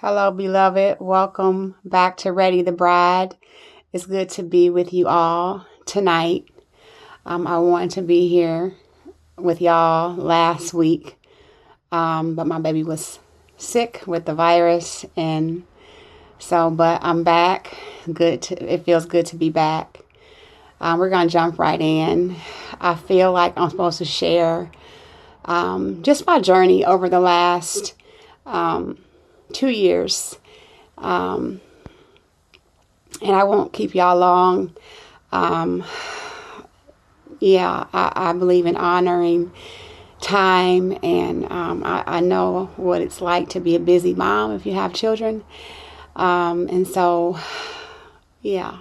Hello, beloved. Welcome back to Ready the Bride. It's good to be with you all tonight. I wanted to be here with y'all last week, but my baby was sick with the virus, but I'm back. It feels good to be back. We're gonna jump right in. I feel like I'm supposed to share just my journey over the last 2 years. And I won't keep y'all long. I believe in honoring time, and I know what it's like to be a busy mom if you have children. And so, yeah.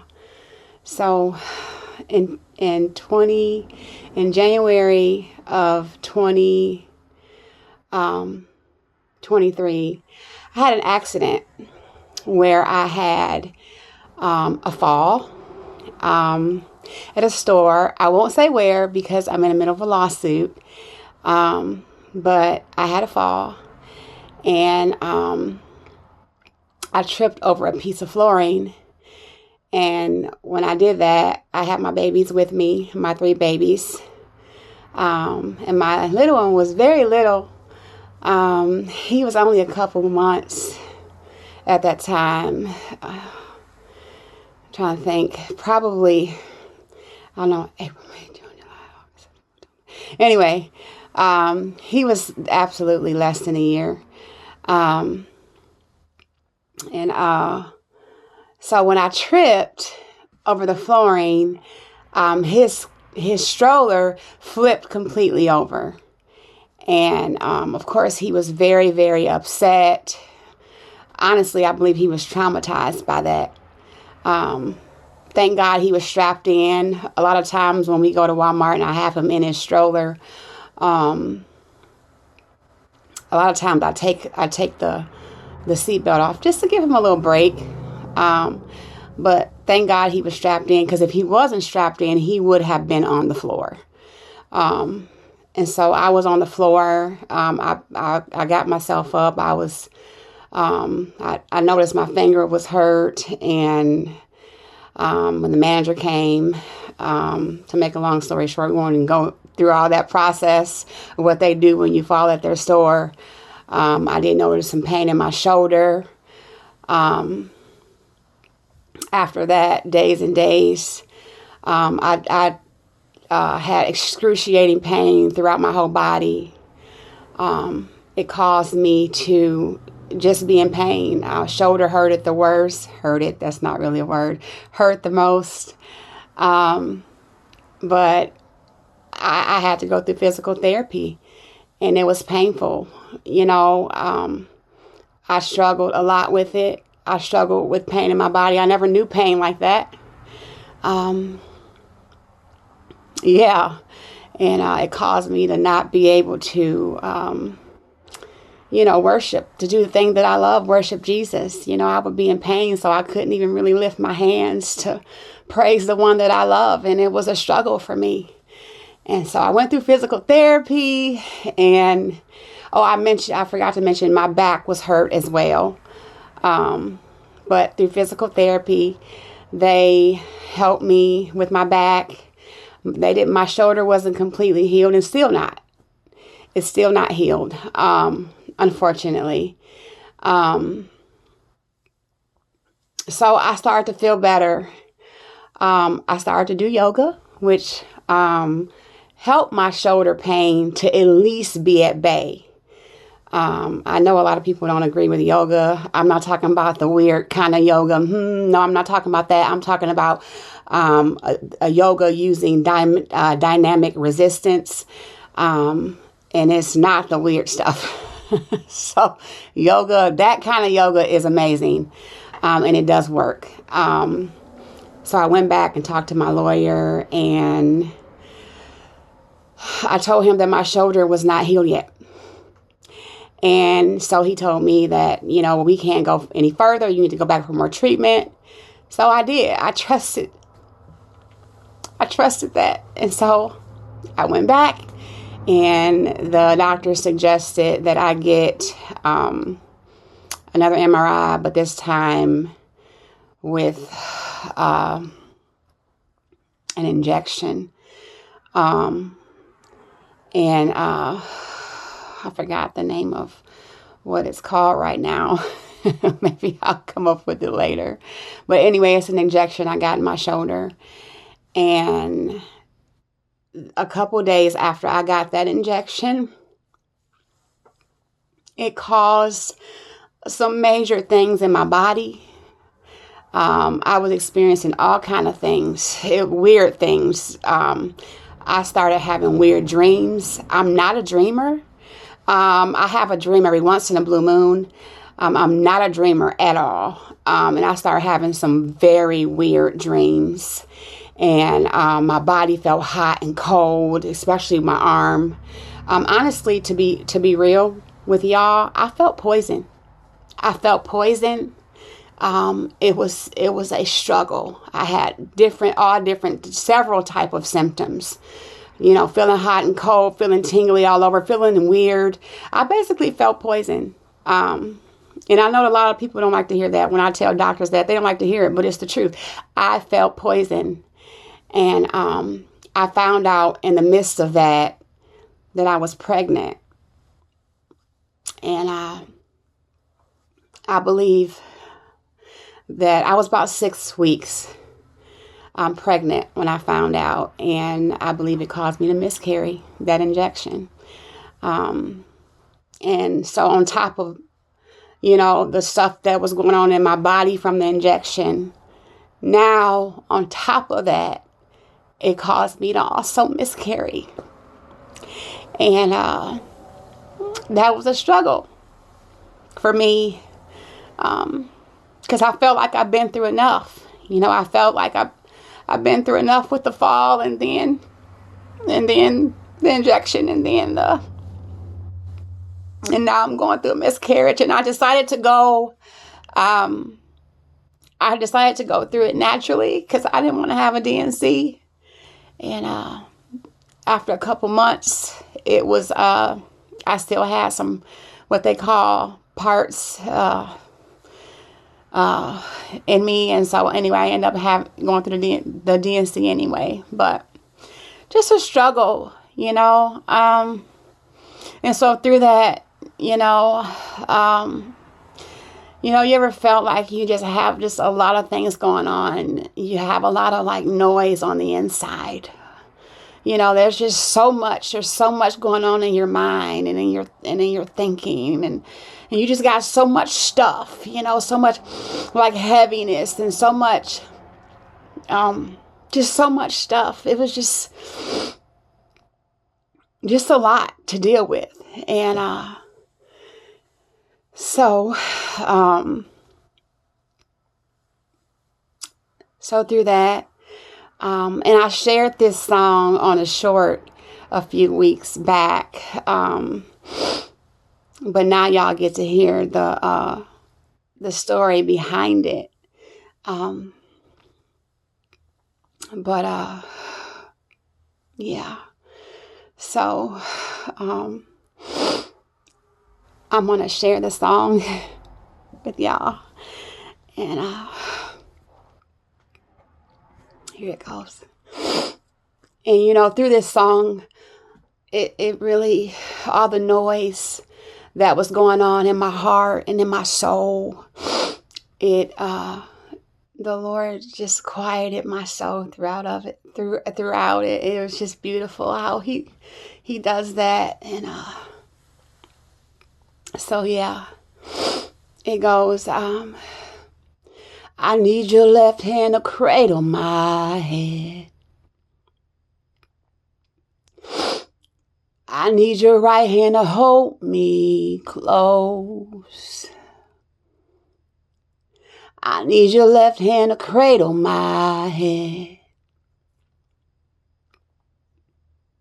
So in January of 2023, I had an accident where I had a fall at a store. I won't say where because I'm in the middle of a lawsuit. But I had a fall, and I tripped over a piece of flooring. And when I did that, I had my babies with me, my 3 babies. And my little one was very little. He was only a couple months at that time. I'm trying to think, probably, I don't know, April, May, June, July, August. Anyway, he was absolutely less than a year. So when I tripped over the flooring, his stroller flipped completely over. And, of course, he was very, very upset. Honestly, I believe he was traumatized by that. Thank God he was strapped in. A lot of times when we go to Walmart and I have him in his stroller, a lot of times I take the seatbelt off just to give him a little break. But thank God he was strapped in, because if he wasn't strapped in, he would have been on the floor. And so I was on the floor. I got myself up. I noticed my finger was hurt, and when the manager came, to make a long story short, we won't even go through all that process of what they do when you fall at their store. I did notice some pain in my shoulder. After that, days and days, I had excruciating pain throughout my whole body. It caused me to just be in pain. Shoulder hurted the worst. Hurted, that's not really a word. Hurt the most. But I had to go through physical therapy, and it was painful. I struggled a lot with it. I struggled with pain in my body. I never knew pain like that. And it caused me to not be able to, worship, to do the thing that I love, worship Jesus. I would be in pain, so I couldn't even really lift my hands to praise the one that I love. And it was a struggle for me. And so I went through physical therapy, and I forgot to mention my back was hurt as well. But through physical therapy, they helped me with my back. My shoulder wasn't completely healed, and still not. It's still not healed, unfortunately. So I started to feel better. I started to do yoga, which helped my shoulder pain to at least be at bay. I know a lot of people don't agree with yoga. I'm not talking about the weird kind of yoga. No, I'm not talking about that. I'm talking about a yoga using dynamic resistance. And it's not the weird stuff. So yoga, that kind of yoga is amazing. And it does work. So I went back and talked to my lawyer, and I told him that my shoulder was not healed yet. And so he told me that, we can't go any further. You need to go back for more treatment. So I did. I trusted that. And so I went back, and the doctor suggested that I get another MRI, but this time with an injection. And I forgot the name of what it's called right now. Maybe I'll come up with it later. But anyway, it's an injection I got in my shoulder. And a couple days after I got that injection, it caused some major things in my body. I was experiencing all kind of things, weird things. I started having weird dreams. I'm not a dreamer. I have a dream every once in a blue moon. I'm not a dreamer at all. And I started having some very weird dreams. And my body felt hot and cold, especially my arm. Honestly, to be real with y'all, I felt poison. It was a struggle. I had several type of symptoms. Feeling hot and cold, feeling tingly all over, feeling weird. I basically felt poison. And I know a lot of people don't like to hear that. When I tell doctors that, they don't like to hear it, but it's the truth. I felt poison. And I found out in the midst of that I was pregnant. And I believe that I was about 6 weeks pregnant when I found out. And I believe it caused me to miscarry, that injection. And so on top of, the stuff that was going on in my body from the injection, now on top of that, it caused me to also miscarry. And that was a struggle for me, because I felt like I've been through enough. I felt like I've been through enough with the fall, and then the injection, and now I'm going through a miscarriage. And I decided to go through it naturally because I didn't want to have a D&C. And after a couple months, it was I still had some what they call parts in me. And so anyway, I ended up going through the D&C anyway. But just a struggle, and so through that, you ever felt like you just have just a lot of things going on? You have a lot of like noise on the inside. There's just so much going on in your mind and in your thinking, and you just got so much stuff, so much like heaviness and so much, just so much stuff. It was just a lot to deal with. And, so through that, and I shared this song on a short a few weeks back, but now y'all get to hear the story behind it. Yeah. So, I'm going to share the song with y'all. And here it goes. And, through this song, it really, all the noise that was going on in my heart and in my soul, the Lord just quieted my soul throughout it. It was just beautiful how he does that. And so yeah, it goes, I need your left hand to cradle my head. I need your right hand to hold me close. I need your left hand to cradle my head.